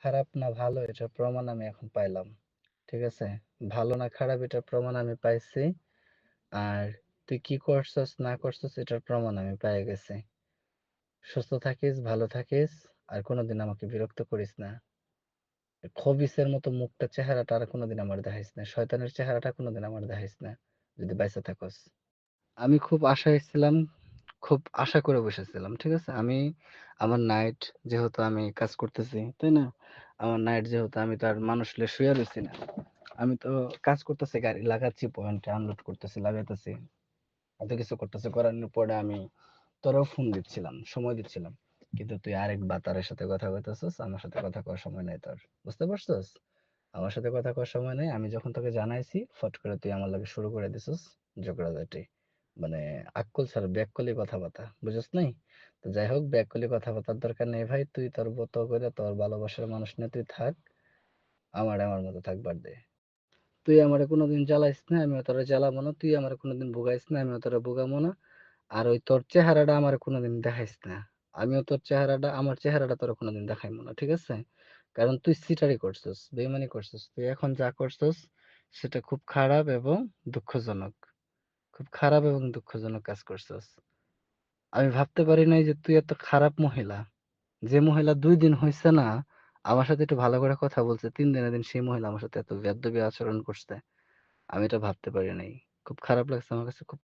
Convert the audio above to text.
খারাপ না ভালো এটার প্রমাণ আমি এখন পাইলাম। ঠিক আছে? ভালো না খারাপ এটার প্রমাণ আমি পাইছি। আর তুই কি করছস না করছস এটার প্রমাণ আমি পেয়ে গেছি। সুস্থ থাকিস, ভালো থাকিস, আর কোনোদিন আমাকে বিরক্ত করিস না। খবিসের মতো মুখটা চেহারাটা আর কোনোদিন আমার দেখাইস না। শয়তানের চেহারাটা কোনোদিন আমার দেখাইস না। যদি বাইচা থাকস। আমি খুব আশায় ছিলাম, খুব আশা করে বসেছিলাম। ঠিক আছে? আমার নাইট যেহেতু আমি কাজ করতেছি, তাই না? আমার নাইট যেহেতু আমি তো আর মানুষ হলে শুয়ে রইছি না। আমি তো কাজ করতেছি, গাড়ি লাগাচ্ছি, পয়েন্টে আনলোড করতেছি, লাগাইতেছি। এত কিছু করতেছি, করানোর পরে আমি তোরাও ফোন দিচ্ছিলাম, সময় দিচ্ছিলাম। কিন্তু তুই আরেক বাতারের সাথে কথা কইতেছস, আমার সাথে কথা কওয়ার সময় নাই তোর। বুঝতে পারছস? আমার সাথে কথা কওয়ার সময় নেই। আমি যখন তোকে জানাইছি, ফট করে তুই আমার লগে শুরু করে দিছস ঝগড়াঝাটি। মানে আক্কেল ছাড়া ব্যাককলি কথাবার্তা। বুঝছ নাই? তো যাই হোক, ব্যাককলি কথাবার্তার দরকার নেই ভাই। তুই তোর মতো করে তোর ভালোবাসার মানুষ নিয়ে তুই থাক। আমারে আমার মতো থাকবার দে। তুই আমারে কোনোদিন জ্বালাইস না, আমিও তোরে জ্বালাবো না। তুই আমারে কোনোদিন ভুগাইস না, আমিও তোরে ভুগাবো না। আর ওই তোর চেহারাটা আমারে কোনোদিন দেখাইস না। আমিও তোর চেহারাটা, আমার চেহারাটা তোরে কোনোদিন দেখাইবো না। ঠিক আছে? কারণ তুই চিটারি করছস, বেইমানি করছস। তুই এখন যা করছস সেটা খুব খারাপ এবং দুঃখজনক। খুব খারাপ এবং দুঃখজনক কাজ করছস। আমি ভাবতে পারি নাই যে তুই এত খারাপ মহিলা। যে মহিলা ২ দিন হইছে না আমার সাথে একটু ভালো করে কথা বলছে, ৩ দিনের দিন সেই মহিলা আমার সাথে এত বেয়াদবি আচরণ করছে। আমি এটা ভাবতে পারি নাই। খুব খারাপ লাগছে আমার কাছে। খুব